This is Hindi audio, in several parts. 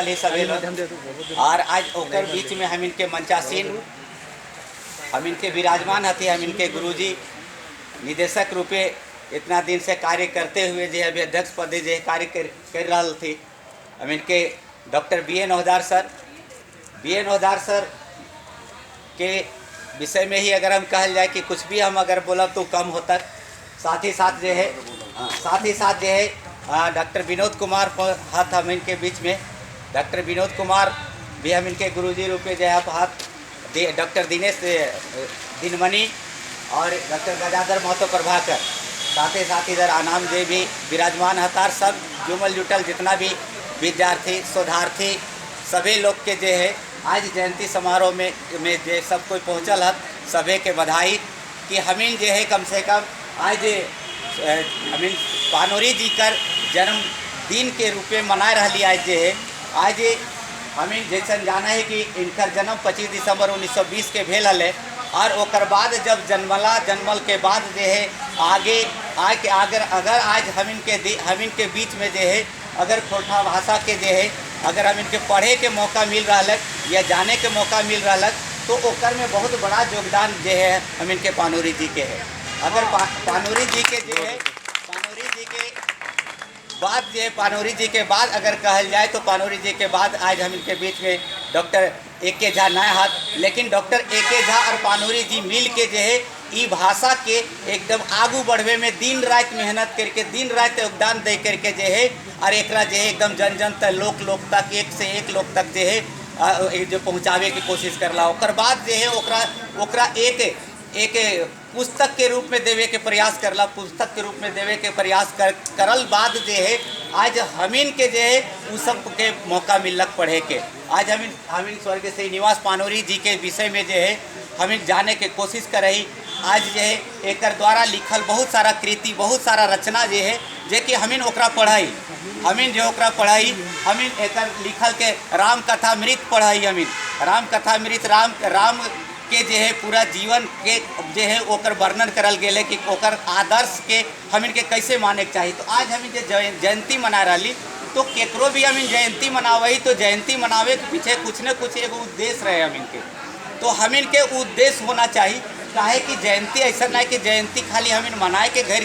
बैठल ही सभी लोग। और आज ओकर बीच में हम इनके मंचासीन हम इनके विराजमान हती। हम इनके गुरुजी निदेशक रूपे इतना दिन से कार्य करते हुए जो अभी अध्यक्ष पदे जो कार्य कर रहा थी। हम इनके डॉक्टर B.A. नौहदार सर के विषय में ही अगर हम कहल जाए कि कुछ भी हम अगर बोलब तो कम होता। साथ ही साथ जो है डॉक्टर विनोद कुमार हाथ हम इनके बीच में। डॉक्टर विनोद कुमार भी हम इनके गुरुजी रूपे जो है हाथ। डॉक्टर दिनेश दिनमणि और डॉक्टर गजाधर महतो प्रभाकर, साथ ही इधर आनाम जी भी विराजमान हतार। सब जुमल जुटल जितना भी विद्यार्थी शोधार्थी सभी लोग के जो है आज जयंती समारोह में जो सब कोई पहुँचल है, सभी के बधाई कि हमीन जो है कम से कम आज हमीन पानोरी जी कर जन्मदिन के रूप में मना रही। आज जो है आज हमीन जैसन जाना है कि इनकर जन्म 25 दिसंबर 1920 के भेल है। और ओकर बाद जब जन्मल के बाद जो है अगर आज हम इनके बीच में जो है अगर खोरठा भाषा के जो है अगर हम इनके पढ़े के मौका मिल रहा है या जाने के मौका मिल रहा है तो ओकर में बहुत बड़ा योगदान जो है हम इनके पानोरी जी के है। अगर पानोरी जी के जो है पानोरी जी के बाद अगर कहल जाए तो पानोरी जी के बाद आज हम इनके बीच में डॉक्टर A.K. झा नया हाथ। लेकिन डॉक्टर A.K. झा और पानोरी जी मिल के जो है ई भाषा के एकदम आगू बढ़वे में दिन रात मेहनत करके दिन रात योगदान दे करके जो है और एक जो है एकदम जन जन तक लोक तक एक से एक लोक तक जो है जो पहुँचावे की कोशिश करला। ओकर बाद जो है ओकरा एक पुस्तक के रूप में देवे के प्रयास करला। पुस्तक के रूप में देवे के प्रयास करल बाद जो है आज हमीन के जो है उस सब के मौका मिलक पढ़े के। आज हमीन स्वर्गीय श्रीनिवास पानोरी जी के विषय में जो है हमीन जाने के कोशिश कर रही। आज जो है एक द्वारा लिखल बहुत सारा कृति बहुत सारा रचना जो है जे कि हमीन ओकरा पढ़ाई हमीन एक लिखल के राम कथा मृत पढ़ाई। हमीन राम कथा मृत राम के जो है पूरा जीवन के जो है ओकर वर्णन करल गेले कि ओकर आदर्श के हमीन के कैसे माने के चाहिए। तो आज हमीन जो जयंती मना रही तो केकरो भी हमीन जयंती मनावही तो जयंती मनावे के पीछे कुछ न कुछ एगो उद्देश्य रहे हमीन के। तो हमीन के उद्देश्य होना चाहिए काहे कि जयंती ऐसा नहीं कि जयंती खाली हमीन मनाए के घर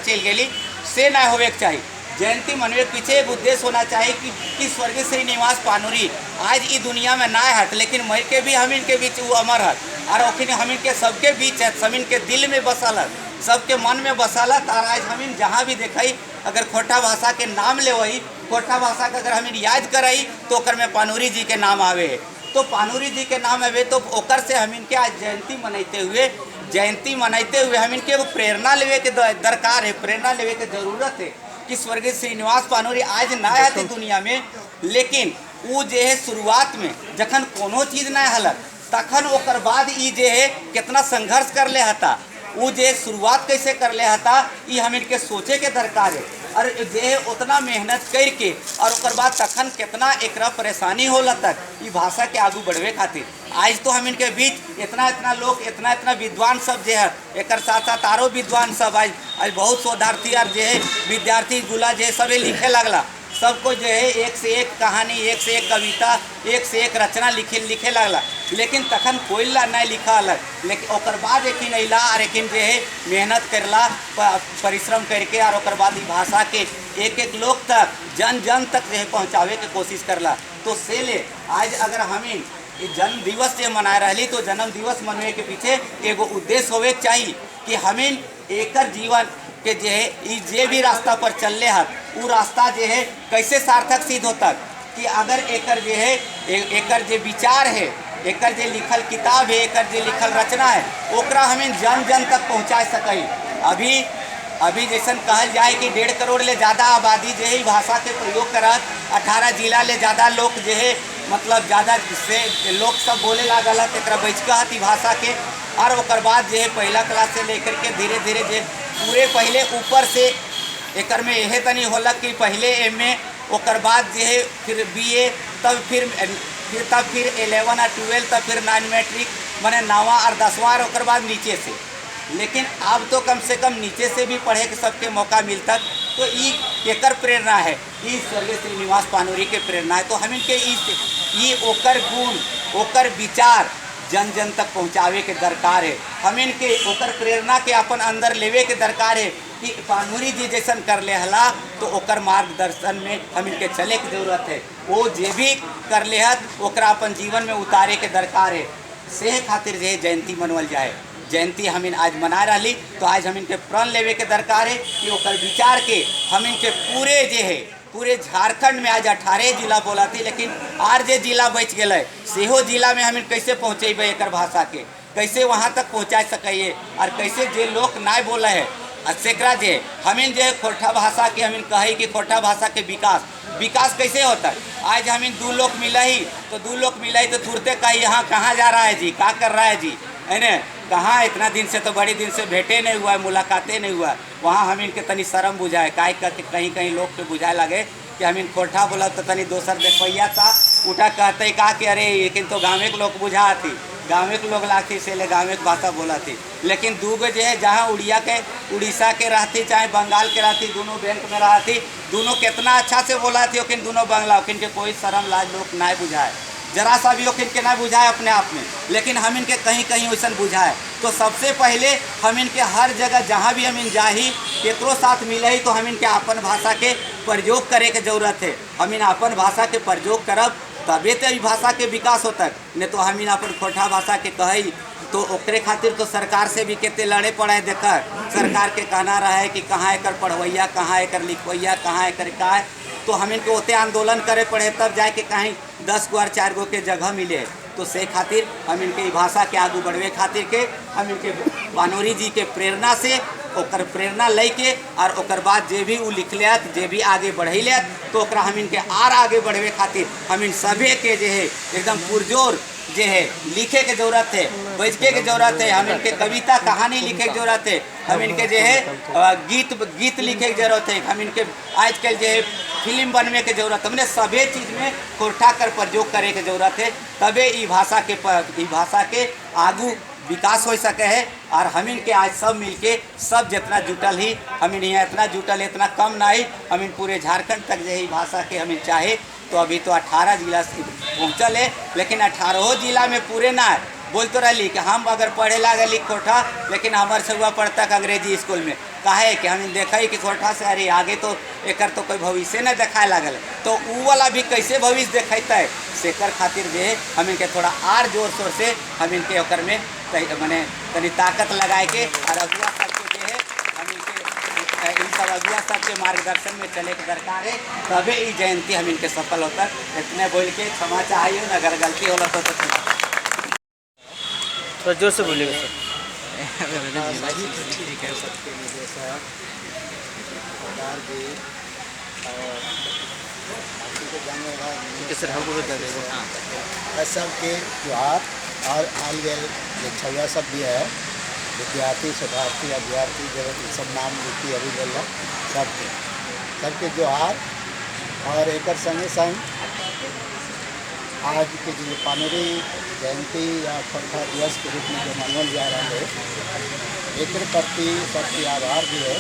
चल गेली से ना होवे के चाहिए। जयंती मनवे के पीछे एक उद्देश्य होना चाहिए कि स्वर्गीय श्रीनिवास पानोरी आज ई दुनिया में ना हत लेकिन मर के भी हमीन के बीच वो अमर हत और ओखिन हमीन के सबके बीच है हमीन के दिल में बसल है सबके मन में बसल है। और आज हमीन जहाँ भी देखई अगर खोरठा भाषा के नाम ले वही खोरठा भाषा का अगर हमीन याद करई तो ओकर में पानोरी जी के नाम आवे है। तो पानोरी जी के नाम आवे तो ओकर से हमीन के आज जयंती मनाते हुए हमीन के प्रेरणा लेवे के दरकार है, प्रेरणा लेवे के जरूरत है कि स्वर्गीय श्रीनिवास पानोरी आज ना आते दुनिया में लेकिन वो जो है शुरुआत में जखन कोनो चीज़ ना हलक तखन ओकर बाद ई जो है कितना संघर्ष कर ले हता वो जो शुरुआत कैसे कर ले हता ये हम इनके सोचे के दरकार है। और जो है उतना मेहनत करके और ओकर बाद तखन कितना एकरा परेशानी होला तक ये भाषा के आगू बढ़वे खातिर। आज तो हम इनके बीच इतना लोग इतना विद्वान सब जो है एक साथ आरो विद्वान सब आज बहुत शोधार्थी और जो है विद्यार्थी गुला जो है सभी लिखे लगला। सबको जो है एक से एक कहानी एक से एक कविता एक से एक रचना लिखे लगला लेकिन तखन कोई ला नहीं लिखा अलग। लेकिन ओकर बाद एक अला और एक जो है मेहनत करला परिश्रम करके और ओकर बाद भाषा के एक लोग तक जन तक जो है पहुँचावे के कोशिश करला। तो से ले आज अगर हमीन जन्म दिवस जो मना रही तो जन्म दिवस मनवे के पीछे एगो उद्देश्य होवे चाहिए कि हमीन एकर जीवन के जो है जे भी रास्ता पर चलले हत वो रास्ता जो है कैसे सार्थक सिद्ध होता कि अगर एकर जो है एकर जो विचार है एकर जो लिखल किताब है एकर जो लिखल रचना है ओकरा हमें जन तक पहुँचा सके। अभी जैसन कहल जाए कि 1.5 करोड़ ले ज़्यादा आबादी जो है भाषा के प्रयोग करत 18 जिला ले ज़्यादा लोग जो है मतलब ज़्यादा से लोग सब बोले लागल है एक बैचका हती भाषा के। और ओकर बाद जो है पहला क्लास से लेकर के धीरे धीरे जो पूरे पहले ऊपर से एकर में यह तनी होला कि पहले MA ओकर बाद जो है फिर BA तब फिर 11 और 12 तब फिर 9 मैट्रिक मैंने 9वां और 10वां और ओकर बाद नीचे से। लेकिन अब तो कम से कम नीचे से भी पढ़े के सबके मौका मिलता। तो केकर प्रेरणा है, ई स्वर्गीय श्रीनिवास पानोरी के प्रेरणा है। तो हम इनके ई ओकर गुण ओकर विचार जन जन तक पहुँचावे के दरकार है। हम इनके ओकर प्रेरणा के अपन अंदर लेवे के दरकार है कि पानोरी जी जैसन कर ले हला तो ओकर मार्गदर्शन में हम इनके चले की जरूरत है। वो जे भी कर ले हत ओकरा अपन जीवन में उतारे के दरकार है। सेह खातिर जे जयंती मनवल जाए, जयंती हम आज मना रही तो आज हम इनके प्रण लेवे के दरकार है कि ओकर विचार के हम इनके पूरे जे है पूरे झारखंड में आज 18 जिला बोला थी, लेकिन आर जे जिला बच गए सेहो जिला में हम कैसे पहुँचेबे एक भाषा के, कैसे वहाँ तक पहुँचा सकिए और कैसे जे लोग ना बोले है सेकरा जे हमें जे खोरठा भाषा के हमें कहे कि खोरठा भाषा के विकास कैसे होता है। आज हमें दो लोग मिला ही तो तुरते का यहाँ कहाँ जा रहा है जी, क्या कर रहा है जी, है न कहाँ, इतना दिन से तो बड़े दिन से भेंटे नहीं हुआ है, मुलाकातें नहीं हुआ। वहाँ हम इनके तनी शर्म बुझाए काहे करके कहीं लोग के बुझाए लगे कि हम इन खोरठा बोला तो तनी दोसर देखैया था उठा कहते का कि अरे लेकिन तो गाँव के लोग बुझा थी, गाँव के लोग लाती से ले गाँव के भाषा बोला थी। लेकिन दूगो जो है जहाँ उड़ीसा के रहती चाहे बंगाल के रहती, दोनों बैंक में रहती, दोनों कितना अच्छा से बोला थी, लेकिन दोनों बंगला ओकिन के कोई शर्म लाज लोग ना बुझाए, जरा सा भी ओकिन के ना बुझाए अपने आप में, लेकिन हम इनके कहीं वैसा बुझाए। तो सबसे पहले हम इनके हर जगह जहाँ भी हम इन जाही केकरो साथ मिले ही तो हम इनके अपन भाषा के प्रयोग करे के जरूरत है। हम इन अपन भाषा के प्रयोग करब तबे तो ई भाषा के विकास होता है, नहीं तो हम इन अपन खोरठा भाषा के कही तो ओकरे खातिर तो सरकार से भी कितने लड़े पड़े। देकर सरकार के कहना रहा है कि कहाँ एकर पढ़वैया, कहाँ एकर लिखवैया, कहाँ एकर का है, तो हम इनको ओते आंदोलन करे पड़े तब जाके कहीं 10 गो और 4 गो के जगह मिले। तो से खातिर हम इनके भाषा के आगू बढ़वे खातिर के हम इनके पानोरी जी के प्रेरणा से ओकर प्रेरणा लेके और ओकर बाद जे भी वो लिखलत जे भी आगे बढ़ैलत तो ओकरा हम इनके आर आगे बढ़वे खातिर हम इन सभी के जे है एकदम पुरजोर जे है लिखे के जरूरत है, बैठके के जरूरत है। हम इनके कविता कहानी लिखे के जरूरत है, हम इनके जे है गीत लिखे के जरूरत है, हम इनके आजकल जे है फिल्म बनने के जरूरत है। हमने सभी चीज़ में खोरठा कर प्रयोग करे के जरूरत है, तबे ई भाषा के आगू विकास हो सके है। और हम इनके आज सब मिलके सब जितना जुटल ही हम यहाँ इतना जुटल इतना कम ना ही हम इन पूरे झारखंड तक जो है भाषा के हम चाहे तो अभी तो 18 जिला से पहुँचल है, लेकिन 18 जिला में पूरे ना है। बोल तो रही कि हम अगर पढ़े लागली खोरठा, लेकिन हमारे सगुआ पढ़ता अंग्रेजी स्कूल में काहे कि हम देखा कि खोरठा से अरे आगे तो एकर तो कोई भविष्य न देखाए लागल, तो ऊ वाला भी कैसे भविष्य देखेता है। सेकर खातिर जो है हम इनके थोड़ा आर जोर शोर से हम इनके ओकर में मैंने तनी ताकत लगाए के और अगुआ सबके जो है हम इनके इन सब अगुआ सबके मार्गदर्शन में चले के दरकार है, तबे ई जयंती हम इनके सफल होता। इतने बोल के क्षमा चाहिए, अगर गलती होला तो थोड़ा जोर से बोलिएगा सर। ठीक है सबके निदेशक सरकार भी और बाकी को जाने वाला ठीक है सर, हमको बता देगा। सबके त्यौहार और आलवेल छुआ सब भी है, विद्यार्थी शतार्थी अभ्यर्थी जब सब नाम लिखी अभी बोला सबके त्यौहार और एक संगे संग आज के जो पानोरी जयंती या खोरठा दिवस के रूप में जो मनावल जा रहा है एक प्रति सबके आभार भी है।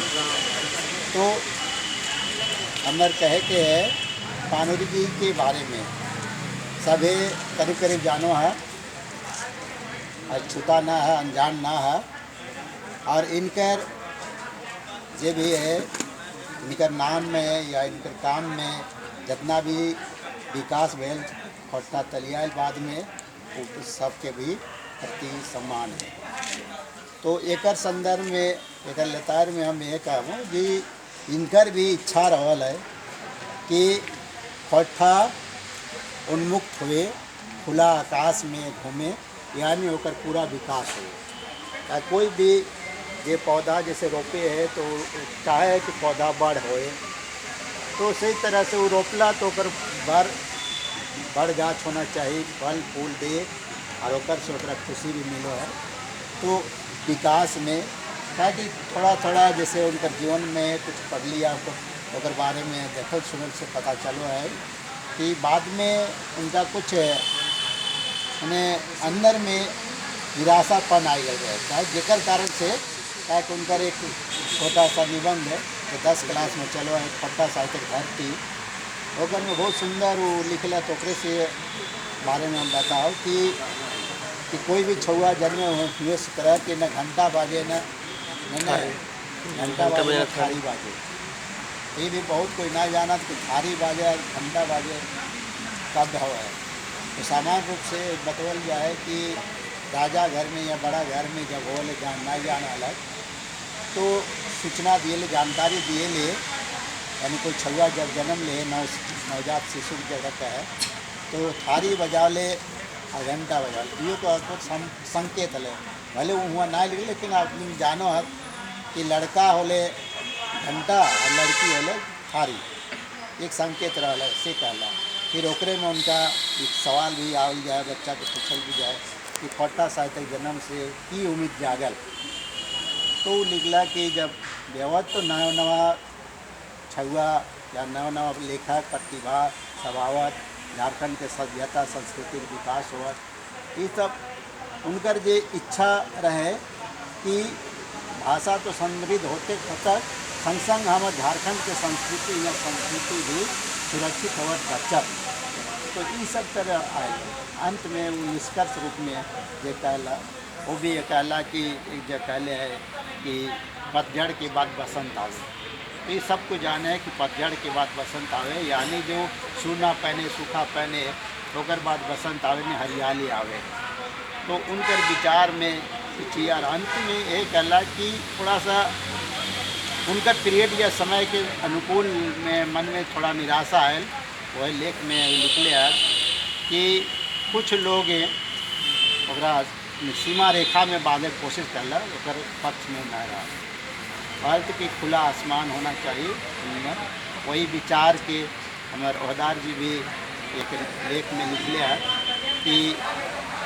तो हमारे कहे के है पानोरी जी के बारे में सभी करीब करीब जानो है, अछूता ना है, अनजान ना है। और इनकर जे भी है इनकर नाम में या इनकर काम में जितना भी विकास भेल खोरठा तलियाल बाद में सबके भी प्रति सम्मान है। तो एक संदर्भ में एक लतार में हम ये कहूँ कि इनकर भी इच्छा रहल है कि खोरठा उन्मुक्त हुए, खुला आकाश में घूमे, यानी होकर पूरा विकास हो। कोई भी ये पौधा जैसे रोपे है तो चाहे कि पौधा बढ़ होए तो सही तरह से वो रोपला तो ओकर बड़ गाछ होना चाहिए, फल फूल दे और ओकर से ओकरा खुशी भी मिलो है। तो विकास में क्या कि थोड़ा थोड़ा जैसे उनकर जीवन में कुछ पढ़ लिया ओकर बारे में देखल सुनल से पता चलो है कि बाद में उनका कुछ उन्हें अंदर में निराशापन आई गया है, जेकर कारण से क्या कि उनका एक छोटा सा निबंध है कि 10 क्लास में चलो एक पट्टा साहित्य धरती ओकर में बहुत सुंदर वो लिखला तो ओकरे से बारे में हम बताओ कि कोई भी छुआ जन्मे हुए तरह कि न घंटा बाजे न घंटा बाजे न थारी बाजे। ये भी बहुत कोई ना जाना कि थारी बाजे और घंटा बाजे का भाव है। तो सामान्य रूप से बतवल जाए कि राजा घर में या बड़ा घर में जब हो ले ना जाना अलग तो सूचना दिए ले जानकारी दिए ले, यानी कोई छुआ जब जन्म ले नवजात शिशु की जगह का है तो थारी बजा ले और घंटा बजा ले, ये तो कुछ संकेत है। भले वो हुआ ना लिखे लेकिन आदमी जानो है कि लड़का होले घंटा और लड़की होले थारी, एक संकेत रहा से कहला। फिर ओकरे में उनका एक सवाल भी आवल जाए, बच्चा को पूछल भी जाए कि पट्टा साहित्य जन्म से की उम्मीद जागल। तो लिखला कि जब व्यवत तो नवा नवा छुआ या नवा नवा लेखक प्रतिभा सभावत झारखंड के सभ्यता संस्कृति के विकास हुआ, ये सब उनकर जे इच्छा रहे कि भाषा तो समृद्ध होते तक संग संग हम झारखंड के संस्कृति भी सुरक्षित होवत बचत। तो ये सब तरह आए अंत में वो निष्कर्ष रूप में ये कहला, वो भी ये कहला कि एक जो कहले है कि पतझड़ के बाद बसंत आवे। तो ये सबको जाने है कि पतझड़ के बाद बसंत आवे, यानी जो सूना पहने सूखा पहने ओकर बाद बसंत आवे में हरियाली आवे। तो उनकर विचार में और अंत में ये कहला कि थोड़ा सा उनका पीरियड या समय के अनुकूल में मन में थोड़ा निराशा आयल। वही लेख में लिखले है कि कुछ लोग सीमा रेखा में बांधे कोशिश करला, ओकर पक्ष में न रहा। अर्थ की खुला आसमान होना चाहिए। वही विचार के हमारे ओहदार जी भी एक लेख में लिखले है कि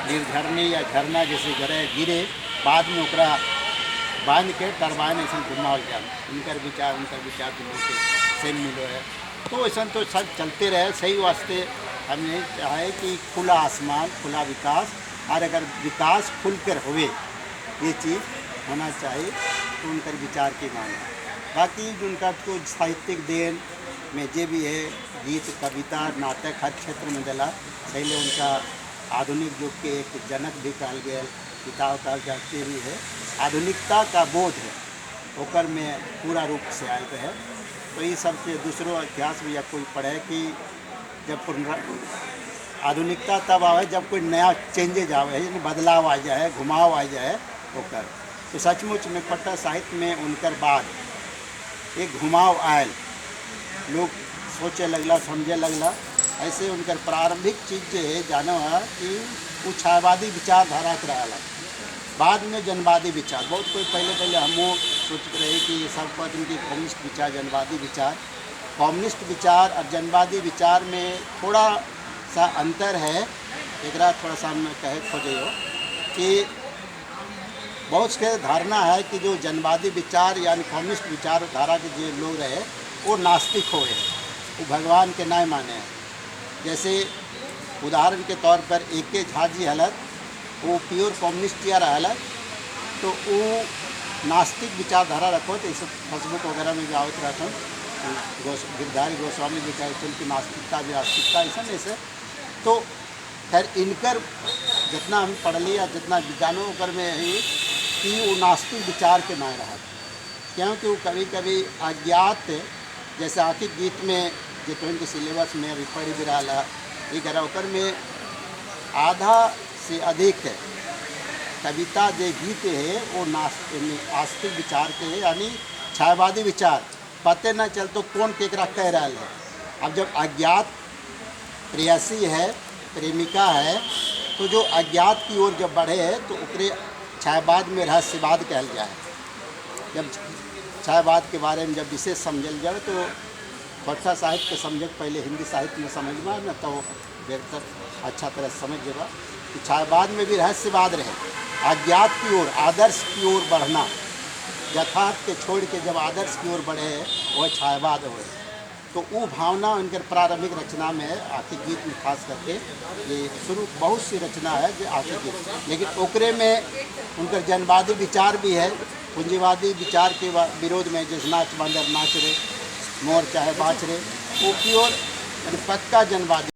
निर्झरने या झरना जैसे गरे गिरे बाद में ओकरा बांध के टरबाइन ऐसा घुमावल जाए। उनकर विचार दोनों के सेम मिलो है। तो ऐसा तो सब चलते रहे। सही वास्ते हमने चाहे कि खुला आसमान खुला विकास, और अगर विकास खुलकर हुए ये चीज़ होना चाहिए तो उनकर विचार की मांग है। बाकी उनका तो साहित्यिक देन में जे भी है गीत कविता नाटक हर क्षेत्र में दिला। पहले उनका आधुनिक युग के एक जनक भी कहल गया, पिता कहते भी है। आधुनिकता का बोध है ओकर में पूरा रूप से आयल रहे। तो ये सब से दूसरों इतिहास भी या कोई पढ़े कि जब आधुनिकता तब आवे जब कोई नया चेंजेज आवे, यानी बदलाव आ जाए, घुमाव आ जाए ओकर। तो सचमुच में पट्टा साहित्य में उनकर बाद एक घुमाव आयल, लोग सोचे लगला समझे लगला। ऐसे उनकर प्रारंभिक चीज़ जो है जानो है कि वो छायावादी विचारधारा के रहा। बाद में जनवादी विचार, बहुत कोई पहले हम सोचते रहे कि सब पर उनकी कम्युनिस्ट विचार जनवादी विचार, कम्युनिस्ट विचार और जनवादी विचार में थोड़ा सा अंतर है। एक थोड़ा सा मैं कहे खोजे हो कि बहुत से धारणा है कि जो जनवादी विचार यानी कम्युनिस्ट विचारधारा के जो लोग रहे वो नास्तिक हो गए, वो भगवान के ना माने हैं। जैसे उदाहरण के तौर पर A.K. झा जी हलत वो प्योर कम्युनिस्ट या रहलत, तो वो नास्तिक विचारधारा रखो। तो इस फेसबुक वगैरह में भी आवत रहता हूँ गिरधारी गोस्वामी जी कहते हैं कि नास्तिकता भी आस्तिकता ऐसा। तो खैर इनकर जितना हम पढ़ लिया जितना विज्ञानों कर में है कि वो नास्तिक विचार के ना रहा, क्योंकि वो कभी कभी अज्ञात जैसे आखिर गीत में जो के सिलेबस में अभी पढ़ भी रहा ये करा ओकर में आधा से अधिक कविता जो गीत है वो आस्तिक विचार के है, यानी छायावादी विचार। पते न चल तो कौन केकरा कह रहा है। अब जब अज्ञात प्रेयसी है प्रेमिका है तो जो अज्ञात की ओर जब बढ़े है तो ओकरे छायावाद में रहस्यवाद कहल जाए। जब छायावाद के बारे में जब विशेष समझल जाए तो पट्टा साहित्य के समझ पहले हिंदी साहित्य में समझ में न तो बेहतर अच्छा तरह समझ जेबा कि छायावाद में भी रहस्यवाद रहे, अज्ञात की ओर आदर्श की ओर बढ़ना, यथार्थ के छोड़ के जब आदर्श की ओर बढ़े वह छायावाद हो। तो वो भावना उनकर प्रारंभिक रचना में है। आर्थिक गीत में खास करके ये शुरू बहुत सी रचना है जो आर्थिक गीत, लेकिन ओकरे में उनकर जनवादी विचार भी है। पूंजीवादी विचार के विरोध में जैसे नाच बंदर नाच रे, मोर चाहे बाँच रे, वो प्योर पक्का जनवादी